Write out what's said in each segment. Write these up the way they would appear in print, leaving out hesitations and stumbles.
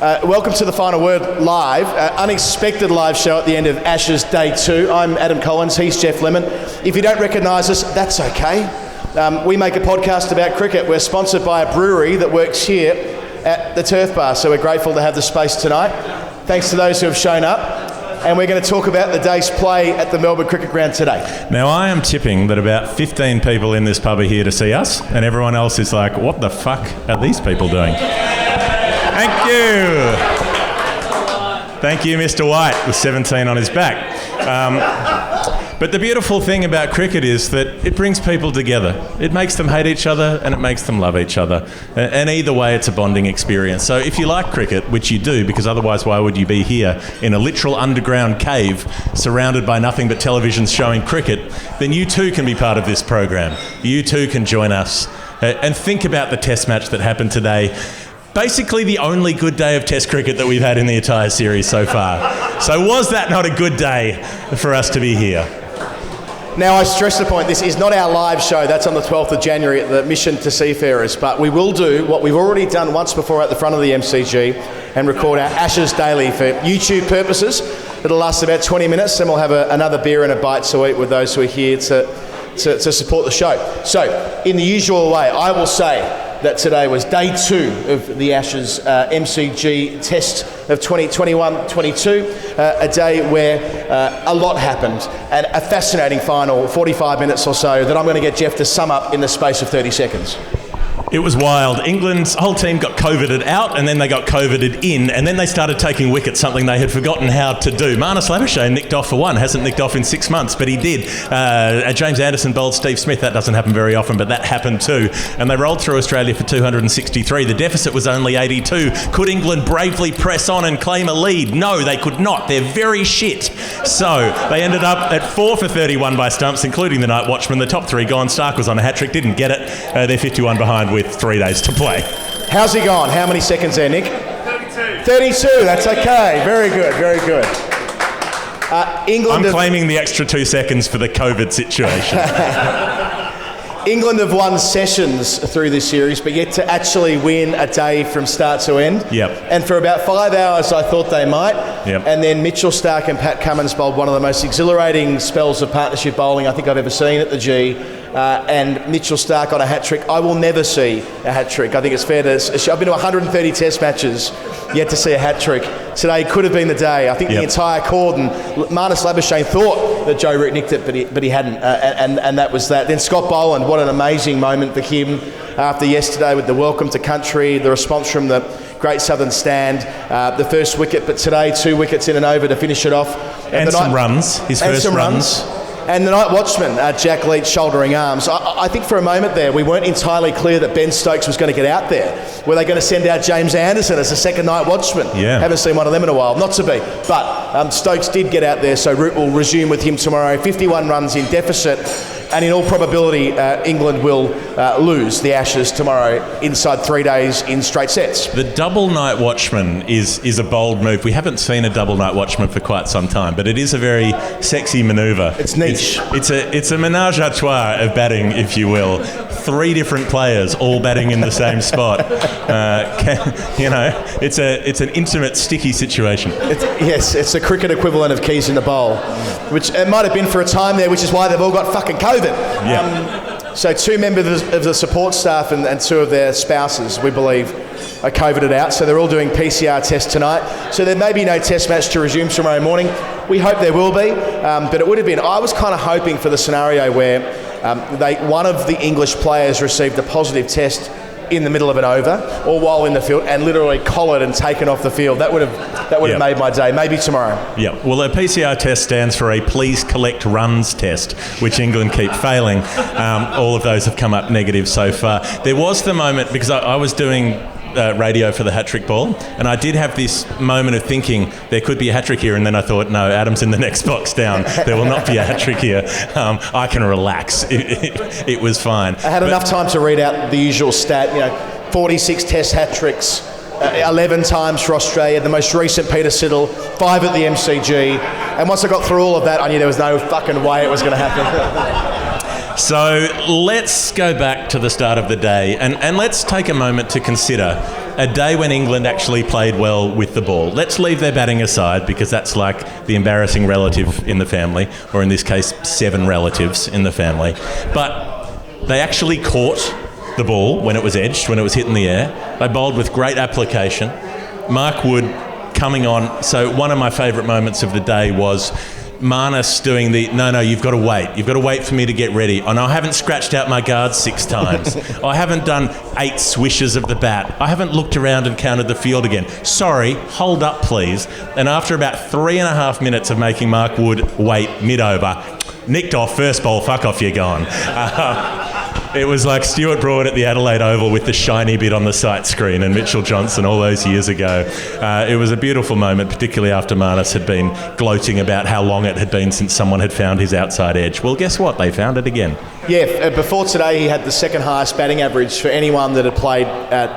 Welcome to the Final Word Live, unexpected live show at the end of Ashes Day 2. I'm Adam Collins, he's Geoff Lemon. If you don't recognise us, that's okay. We make a podcast about cricket. We're sponsored by a brewery that works here at the Turf Bar, so we're grateful to have the space tonight. Thanks to those who have shown up. And we're going to talk about the day's play at the Melbourne Cricket Ground today. Now, I am tipping that about 15 people in this pub are here to see us, and everyone else is like, what the fuck are these people doing? Thank you. Thank you, Mr. White, with 17 on his back. But the beautiful thing about cricket is that it brings people together. It makes them hate each other and it makes them love each other. And either way, it's a bonding experience. So if you like cricket, which you do, because otherwise why would you be here in a literal underground cave surrounded by nothing but televisions showing cricket, then you too can be part of this program. You too can join us and think about the test match that happened today. Basically the only good day of Test cricket that we've had in the entire series so far. So was that not a good day for us to be here? Now, I stress the point, this is not our live show. That's on the 12th of January at the Mission to Seafarers. But we will do what we've already done once before at the front of the MCG and record our Ashes Daily for YouTube purposes. It'll last about 20 minutes, and we'll have another beer and a bite to eat with those who are here to support the show. So, in the usual way, I will say that today was day 2 of the Ashes MCG Test of 2021-22, a day where a lot happened and a fascinating final 45 minutes or so that I'm going to get Geoff to sum up in the space of 30 seconds. It was wild. England's whole team got COVIDed out and then they got COVIDed in, and then they started taking wickets, something they had forgotten how to do. Marnus Labuschagne nicked off for one. Hasn't nicked off in 6 months, but he did. James Anderson bowled Steve Smith. That doesn't happen very often, but that happened too. And they rolled through Australia for 263. The deficit was only 82. Could England bravely press on and claim a lead? No, they could not. They're very shit. So they ended up at 4 for 31 by stumps, including the night watchman. The top 3 gone. Stark was on a hat-trick, didn't get it. They're 51 behind with 3 days to play. How's he gone? How many seconds there, Nick? 32, that's okay. Very good, very good. England I'm claiming the extra 2 seconds for the COVID situation. England have won sessions through this series, but yet to actually win a day from start to end. Yep. And for about 5 hours, I thought they might. Yep. And then Mitchell Starc and Pat Cummins bowled one of the most exhilarating spells of partnership bowling I think I've ever seen at the G. And Mitchell Starc on a hat-trick. I will never see a hat-trick. I think it's fair to... I've been to 130 test matches, yet to see a hat-trick. Today could have been the day. I think the entire cordon... Marnus Labuschagne thought that Joe Root nicked it, but he hadn't. And that was that. Then Scott Boland, what an amazing moment for him after yesterday with the welcome to country, the response from the Great Southern Stand, the first wicket, but today 2 wickets in and over to finish it off. And some runs, his first runs. And the night watchman, Jack Leach, shouldering arms. I think for a moment there, we weren't entirely clear that Ben Stokes was going to get out there. Were they going to send out James Anderson as a second night watchman? Yeah. Haven't seen one of them in a while. Not to be. But Stokes did get out there, so Root will resume with him tomorrow. 51 runs in deficit. And in all probability, England will lose the Ashes tomorrow inside 3 days in straight sets. The double night watchman is a bold move. We haven't seen a double night watchman for quite some time, but it is a very sexy manoeuvre. It's niche. It's a menage a trois of batting, if you will. 3 different players all batting in the same spot. It's an intimate, sticky situation. It's the cricket equivalent of keys in the bowl, which it might have been for a time there, which is why they've all got fucking COVID. Yeah. So 2 members of the support staff and 2 of their spouses, we believe, are COVIDed out. So they're all doing PCR tests tonight. So there may be no test match to resume tomorrow morning. We hope there will be, but it would have been. I was kind of hoping for the scenario where one of the English players received a positive test in the middle of an over or while in the field and literally collared and taken off the field. That would have made my day. Maybe tomorrow. Yeah. Well, a PCR test stands for a please collect runs test, which England keep failing. All of those have come up negative so far. There was the moment, because I was doing radio for the hat-trick ball, and I did have this moment of thinking there could be a hat-trick here, and then I thought, no, Adam's in the next box down. There will not be a hat-trick here. I can relax. It was fine. I had enough time to read out the usual stat, 46 test hat-tricks, 11 times for Australia, the most recent Peter Siddle, 5 at the MCG, and once I got through all of that, I knew there was no fucking way it was going to happen. So let's go back to the start of the day and let's take a moment to consider a day when England actually played well with the ball. Let's leave their batting aside because that's like the embarrassing relative in the family, or in this case, 7 relatives in the family. But they actually caught the ball when it was edged, when it was hit in the air. They bowled with great application. Mark Wood coming on. So one of my favourite moments of the day was Marnus doing the, no, you've got to wait. You've got to wait for me to get ready. And I haven't scratched out my guard 6 times. I haven't done 8 swishes of the bat. I haven't looked around and counted the field again. Sorry, hold up, please. And after about 3.5 minutes of making Mark Wood wait mid-over, nicked off, first ball, fuck off, you're gone. It was like Stuart Broad at the Adelaide Oval with the shiny bit on the sight screen and Mitchell Johnson all those years ago. It was a beautiful moment, particularly after Marnus had been gloating about how long it had been since someone had found his outside edge. Well, guess what? They found it again. Yeah, before today he had the second highest batting average for anyone that had played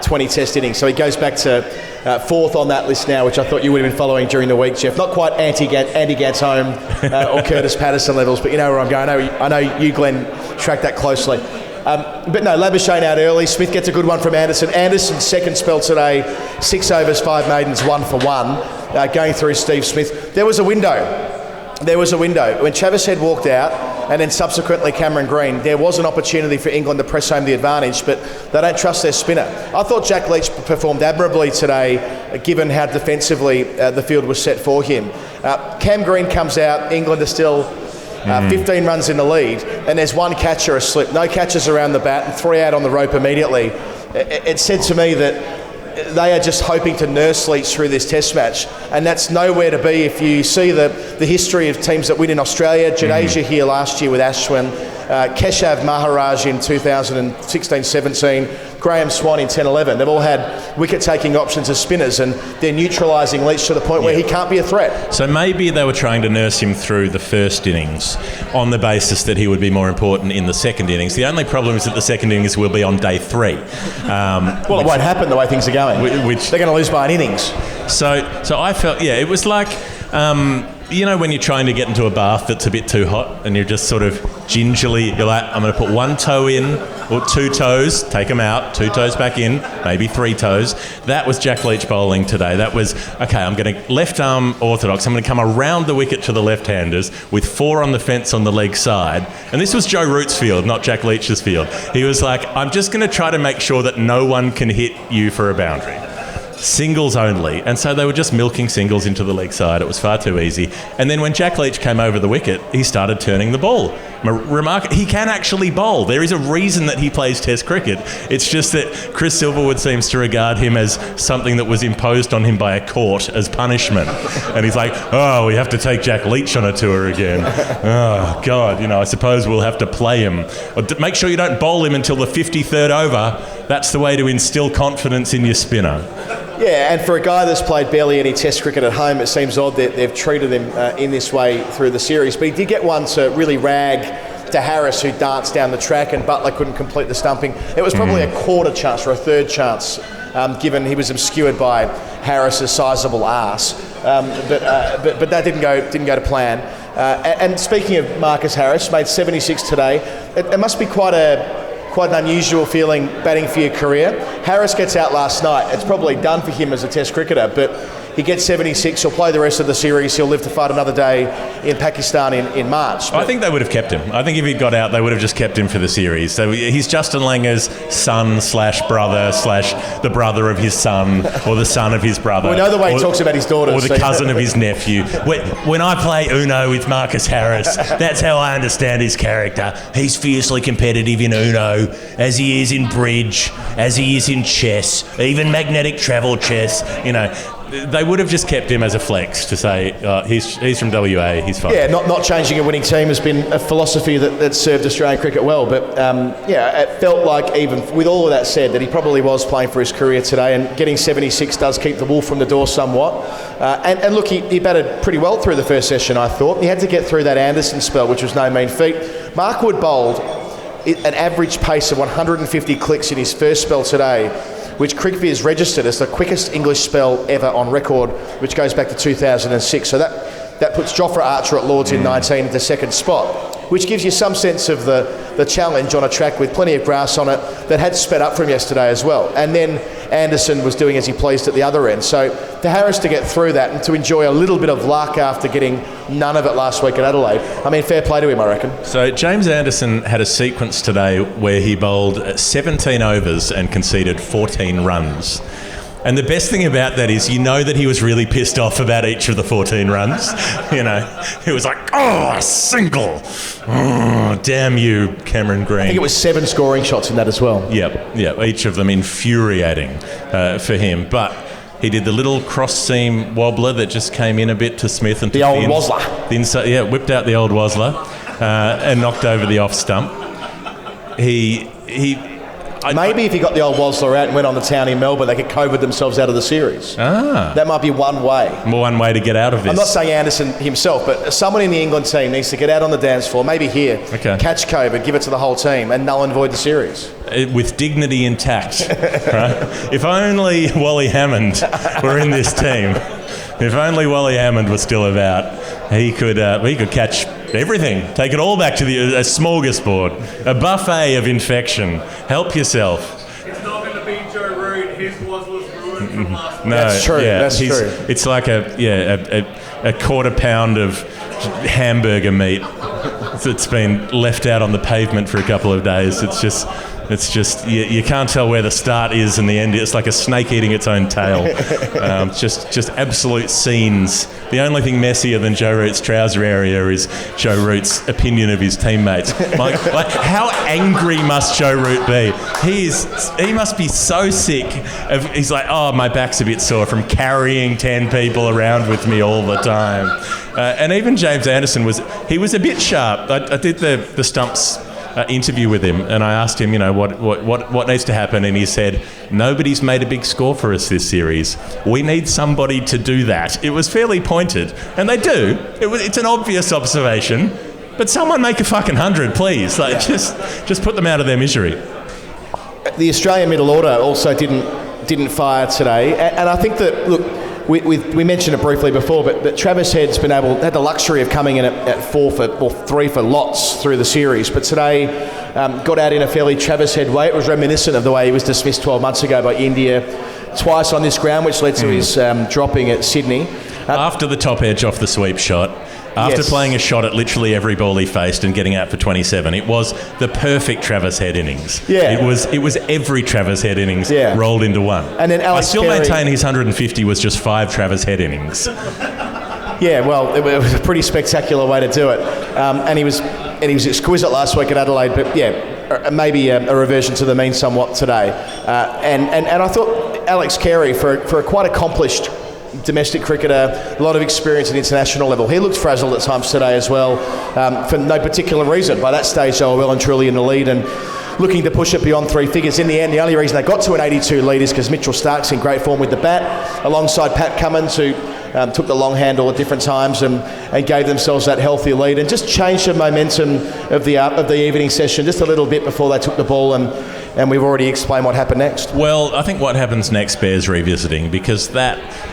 20 test innings. So he goes back to 4th on that list now, which I thought you would have been following during the week, Geoff. Not quite Andy Gantz home or Curtis Patterson levels, but you know where I'm going. I know you, Glenn, track that closely. But no, Labuschagne out early. Smith gets a good one from Anderson. Anderson's second spell today, 6 overs, 5 maidens, 1 for 1, going through Steve Smith. There was a window. When Travis Head walked out, and then subsequently Cameron Green, there was an opportunity for England to press home the advantage, but they don't trust their spinner. I thought Jack Leach performed admirably today, given how defensively the field was set for him. Cam Green comes out, England are still 15 runs in the lead, and there's 1 catcher aslip, no catchers around the bat, and 3 out on the rope immediately. It said to me that they are just hoping to nurse Leach through this test match, and that's nowhere to be if you see the history of teams that win in Australia. Jadeja here last year with Ashwin, Keshav Maharaj in 2016-17, Graham Swan in 10-11. They've all had wicket-taking options as spinners, and they're neutralising Leach to the point where he can't be a threat. So maybe they were trying to nurse him through the first innings on the basis that he would be more important in the second innings. The only problem is that the second innings will be on day 3. Well, it won't happen the way things are going. They're going to lose by an innings. So I felt, it was like, you know, when you're trying to get into a bath that's a bit too hot and you're just sort of gingerly, you're like, I'm going to put 1 toe in or 2 toes, take them out, 2 toes back in, maybe 3 toes. That was Jack Leach bowling today. That was, okay, I'm going to left arm orthodox. I'm going to come around the wicket to the left-handers with 4 on the fence on the leg side. And this was Joe Root's field, not Jack Leach's field. He was like, I'm just going to try to make sure that no one can hit you for a boundary. Singles only, and so they were just milking singles into the leg side. It was far too easy. And then when Jack Leach came over the wicket, he started turning the ball. He can actually bowl. There is a reason that he plays Test cricket. It's just that Chris Silverwood seems to regard him as something that was imposed on him by a court as punishment. And he's like, oh, we have to take Jack Leach on a tour again. Oh, God, I suppose we'll have to play him. Or make sure you don't bowl him until the 53rd over. That's the way to instill confidence in your spinner. Yeah, and for a guy that's played barely any Test cricket at home, it seems odd that they've treated him in this way through the series. But he did get one to really rag to Harris, who danced down the track, and Butler couldn't complete the stumping. It was probably a quarter chance or a third chance, given he was obscured by Harris's sizable arse. But that didn't go to plan. And speaking of Marcus Harris, made 76 today. It must be quite an unusual feeling batting for your career. Harris gets out last night. It's probably done for him as a Test cricketer, but he gets 76. He'll play the rest of the series. He'll live to fight another day in Pakistan in March. I think they would have kept him. I think if he'd got out, they would have just kept him for the series. So he's Justin Langer's son/brother/ the brother of his son, or the son of his brother. We know the way he talks about his daughter. Or the cousin of his nephew. When I play Uno with Marcus Harris, that's how I understand his character. He's fiercely competitive in Uno, as he is in bridge, as he is in chess, even magnetic travel chess, They would have just kept him as a flex to say, he's from WA, he's fine. Yeah, not changing a winning team has been a philosophy that's served Australian cricket well. But, it felt like, even with all of that said, that he probably was playing for his career today, and getting 76 does keep the wolf from the door somewhat. And look, he batted pretty well through the first session, I thought. He had to get through that Anderson spell, which was no mean feat. Mark Wood bowled an average pace of 150 clicks in his first spell today, which Crickviz registered as the quickest English spell ever on record, which goes back to 2006. So that puts Jofra Archer at Lords in 19 into second spot, which gives you some sense of the challenge on a track with plenty of grass on it that had sped up from yesterday as well. And then Anderson was doing as he pleased at the other end. So for Harris to get through that and to enjoy a little bit of luck after getting none of it last week at Adelaide, I mean, fair play to him, I reckon. So James Anderson had a sequence today where he bowled 17 overs and conceded 14 runs. And the best thing about that is you know that he was really pissed off about each of the 14 runs. You know, he was like, oh, a single. Oh, damn you, Cameron Green. I think it was 7 scoring shots in that as well. Yep, each of them infuriating for him. But he did the little cross-seam wobbler that just came in a bit to Smith. And the old Wozzler. The inside, whipped out the old Wozzler and knocked over the off stump. Maybe if he got the old Wozzler out and went on the town in Melbourne, they could COVID themselves out of the series. That might be one way. One way to get out of this. I'm not saying Anderson himself, but someone in the England team needs to get out on the dance floor, maybe here, catch COVID, give it to the whole team, and null and void the series. With dignity intact. Right? If only Wally Hammond were in this team. If only Wally Hammond was still about, he could catch everything. Take it all back to a smorgasbord, a buffet of infection. Help yourself. It's not going to be Joe Root. His was ruined from last week. No, that's true. That's true. It's like a quarter pound of hamburger meat that's been left out on the pavement for a couple of days. It's just you can't tell where the start is and the end. It's like a snake eating its own tail. Just absolute scenes. The only thing messier than Joe Root's trouser area is Joe Root's opinion of his teammates. Like how angry must Joe Root be? He must be so sick. He's like, oh, my back's a bit sore from carrying 10 people around with me all the time. And even James Anderson was a bit sharp. I did the stumps interview with him, and I asked him, what needs to happen, and he said, nobody's made a big score for us this series. We need somebody to do that. It was fairly pointed, and they do. It's an obvious observation, but someone make a fucking 100, please. Just put them out of their misery. The Australian middle order also didn't fire today, and I think that, look, we mentioned it briefly before, but Travis Head's had the luxury of coming in at 3 for lots through the series, but today got out in a fairly Travis Head way. It was reminiscent of the way he was dismissed 12 months ago by India twice on this ground, which led to his dropping at Sydney. After the top edge off the sweep shot, after playing a shot at literally every ball he faced and getting out for 27, it was the perfect Travis Head innings. Yeah. It was every Travis Head innings rolled into one. And then I still maintain his 150 was just 5 Travis Head innings. Yeah, well, it was a pretty spectacular way to do it. And he was exquisite last week at Adelaide, but maybe a reversion to the mean somewhat today. And I thought Alex Carey, for a quite accomplished domestic cricketer, a lot of experience at international level, he looked frazzled at times today as well, for no particular reason. By that stage, they were well and truly in the lead and looking to push it beyond 3 figures. In the end, the only reason they got to an 82 lead is because Mitchell Stark's in great form with the bat, alongside Pat Cummins, who took the long handle at different times and gave themselves that healthy lead and just changed the momentum of the evening session just a little bit before they took the ball, and we've already explained what happened next. Well, I think what happens next bears revisiting, because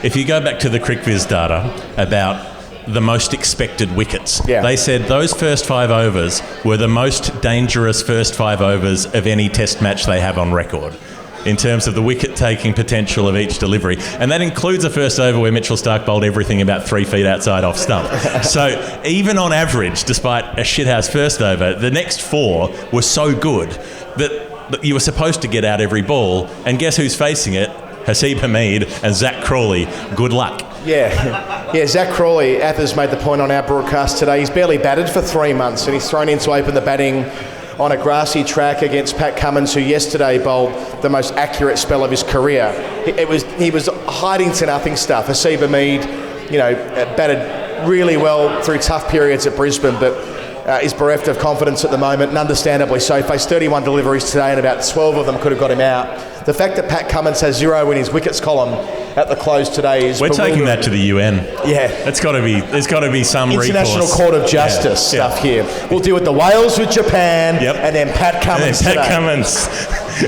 if you go back to the CricViz data about the most expected wickets, they said those first 5 overs were the most dangerous first 5 overs of any test match they have on record, in terms of the wicket-taking potential of each delivery. And that includes a first over where Mitchell Stark bowled everything about 3 feet outside off stump. So even on average, despite a shithouse first over, the next 4 were so good that you were supposed to get out every ball. And guess who's facing it? Haseeb Hameed and Zach Crawley. Good luck. Yeah, Zach Crawley, Athers made the point on our broadcast today, he's barely batted for 3 months and he's thrown in to open the batting on a grassy track against Pat Cummins, who yesterday bowled the most accurate spell of his career. He was hiding to nothing stuff. Haseeb Hameed, batted really well through tough periods at Brisbane, but is bereft of confidence at the moment, and understandably so. He faced 31 deliveries today, and about 12 of them could have got him out. The fact that Pat Cummins has 0 in his wickets column at the close today is We're taking that to the UN. Yeah. There's got to be some International recourse. Court of Justice stuff here. We'll deal with the Wales with Japan, and then Pat Cummins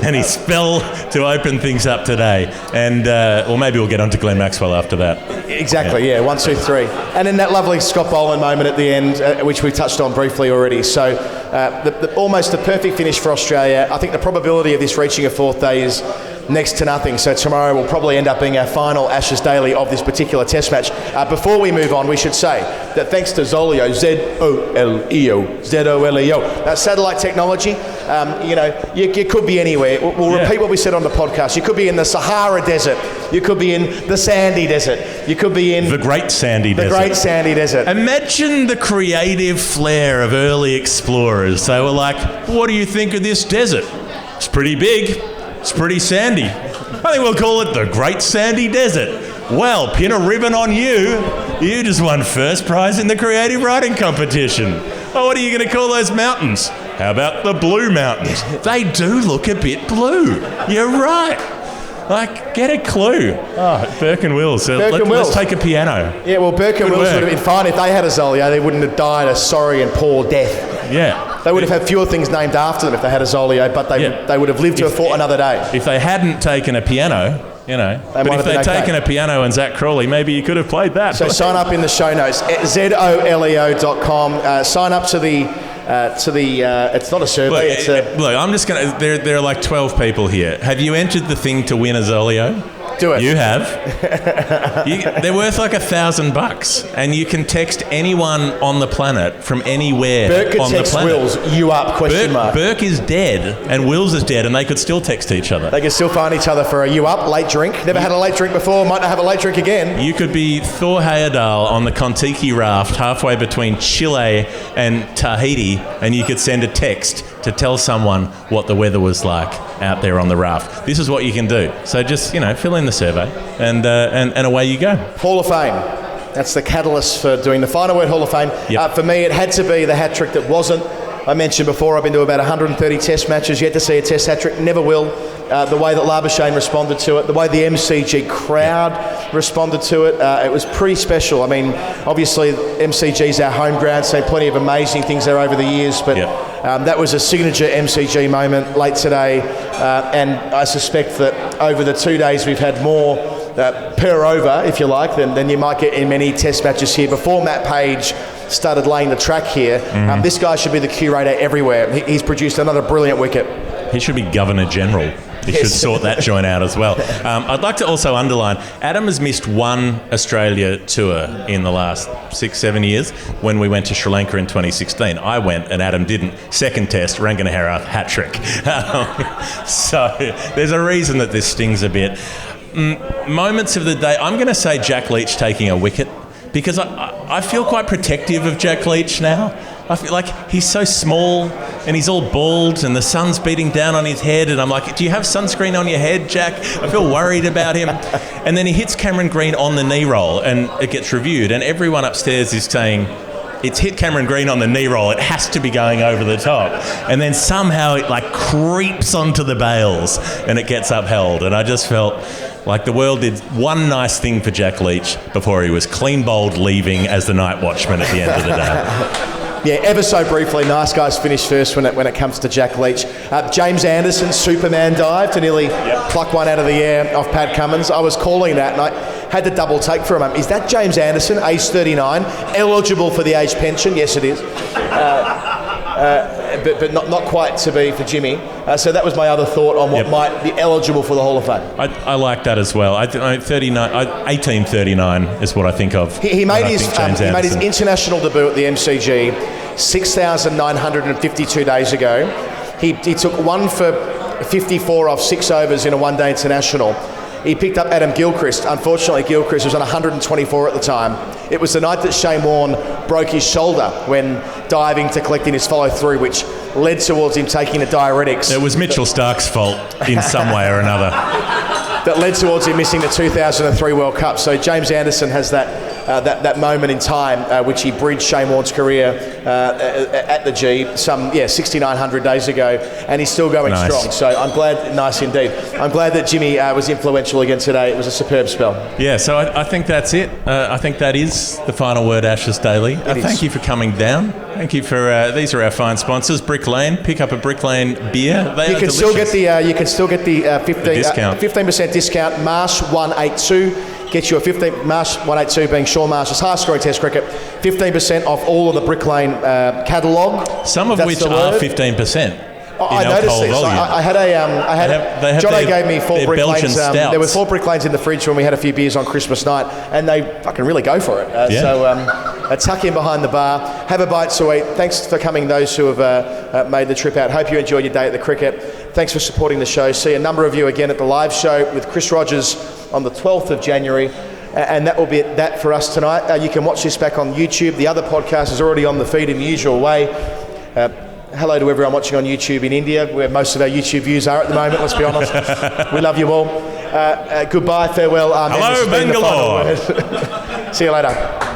and his spell to open things up today. And or maybe we'll get on to Glenn Maxwell after that. Exactly, 1, 2, 3. And then that lovely Scott Boland moment at the end, which we touched on briefly already. So almost the perfect finish for Australia. I think the probability of this reaching a 4th day is next to nothing. So tomorrow will probably end up being our final Ashes Daily of this particular Test match. Before we move on, we should say that thanks to ZOLEO, ZOLEO, satellite technology, you could be anywhere. We'll repeat what we said on the podcast. You could be in the Sahara Desert. You could be in the Sandy Desert. You could be in... The Great Sandy Desert. The Great Sandy Desert. Imagine the creative flair of early explorers. They were like, what do you think of this desert? It's pretty big. It's pretty sandy. I think we'll call it the Great Sandy Desert. Well, pin a ribbon on you. You just won first prize in the creative writing competition. Oh, what are you going to call those mountains? How about the Blue Mountains? They do look a bit blue. You're right. Like, get a clue. Oh, Burke and Wills. Let's take a piano. Yeah, well, Burke and Wills would have been fine if they had a ZOLEO. They wouldn't have died a sorry and poor death. Yeah. They would have had fewer things named after them if they had a ZOLEO, but they would have lived to have fought another day. If they hadn't taken a piano, but if they'd taken a piano and Zach Crawley, maybe you could have played that. So sign up in the show notes at ZOLEO.com. Sign up to the it's not a survey. Look, I'm just going to... There are like 12 people here. Have you entered the thing to win a ZOLEO? Do it. You have. They're worth like $1,000, and you can text anyone on the planet from anywhere Burke could on the text planet. Wills, you up, question mark. Burke is dead, and Wills is dead, and they could still text each other. They could still find each other for a you up, late drink. Never had a late drink before, might not have a late drink again. You could be Thor Heyerdahl on the Kon-Tiki raft halfway between Chile and Tahiti, and you could send a text to tell someone what the weather was like out there on the raft. This is what you can do. So just, fill in the survey and away you go. Hall of Fame. That's the catalyst for doing the Final Word Hall of Fame. Yep. For me, it had to be the hat-trick that wasn't. I mentioned before, I've been to about 130 Test matches, yet to see a Test hat-trick, never will. The way that Labuschagne responded to it, the way the MCG crowd responded to it, it was pretty special. I mean, obviously, MCG's our home ground, seen plenty of amazing things there over the years, but that was a signature MCG moment late today, and I suspect that over the 2 days we've had more per over, if you like, than you might get in many Test matches here. Before Matt Page started laying the track here, this guy should be the curator everywhere. He's produced another brilliant wicket. He should be Governor General. He should sort that joint out as well. I'd like to also underline, Adam has missed one Australia tour in the last 6-7 years. When we went to Sri Lanka in 2016, I went and Adam didn't. Second test, Ranganahara hat-trick. So the's a reason that this stings a bit. Moments of the day, I'm going to say Jack Leach taking a wicket, because I feel quite protective of Jack Leach now. I feel like he's so small and he's all bald and the sun's beating down on his head, and I'm like, do you have sunscreen on your head, Jack? I feel worried about him. And then he hits Cameron Green on the knee roll and it gets reviewed, and everyone upstairs is saying, it's hit Cameron Green on the knee roll, it has to be going over the top. And then somehow it creeps onto the bails and it gets upheld. And I just felt like the world did one nice thing for Jack Leach before he was clean bowled leaving as the night watchman at the end of the day. Yeah, ever so briefly, nice guys finish first when it comes to Jack Leach. James Anderson, Superman dive to nearly pluck one out of the air off Pat Cummins. I was calling that and I had to double take for a moment. Is that James Anderson, age 39, eligible for the age pension? Yes, it is. But not quite to be for Jimmy. So that was my other thought on what might be eligible for the Hall of Fame. I like that as well. 1839 is what I think of. He made his international debut at the MCG 6,952 days ago. He took 1 for 54 off 6 overs in a one-day international. He picked up Adam Gilchrist. Unfortunately, Gilchrist was on 124 at the time. It was the night that Shane Warne broke his shoulder when diving to collect in his follow-through, which led towards him taking the diuretics. It was Mitchell Stark's fault in some way or another. That led towards him missing the 2003 World Cup. So James Anderson has that moment in time which he bridged Shane Warne's career at the G 6,900 days ago, and he's still going strong. So I'm glad, nice indeed. I'm glad that Jimmy was influential again today. It was a superb spell. Yeah, so I think that's it. I think that is the Final Word Ashes Daily. Thank you for coming down. Thank you for these are our fine sponsors. Brick Lane. Pick up a Brick Lane beer. You can still get the 15% discount. Marsh 182 gets you a 15. Marsh 182 being Shaun Marsh's highest scoring Test cricket. 15% off all of the Brick Lane catalogue. Some of which are 15%. I noticed this. I had Johnny gave me 4 brick lanes. There were 4 brick lanes in the fridge when we had a few beers on Christmas night, and they fucking really go for it. So tuck in behind the bar, have a bite to eat. Thanks for coming, those who have made the trip out. Hope you enjoyed your day at the cricket. Thanks for supporting the show. See a number of you again at the live show with Chris Rogers on the 12th of January. And that will be that for us tonight. You can watch this back on YouTube. The other podcast is already on the feed in the usual way. Hello to everyone watching on YouTube in India, where most of our YouTube views are at the moment, let's be honest. We love you all. Goodbye, farewell. Hello, Bangalore. See you later.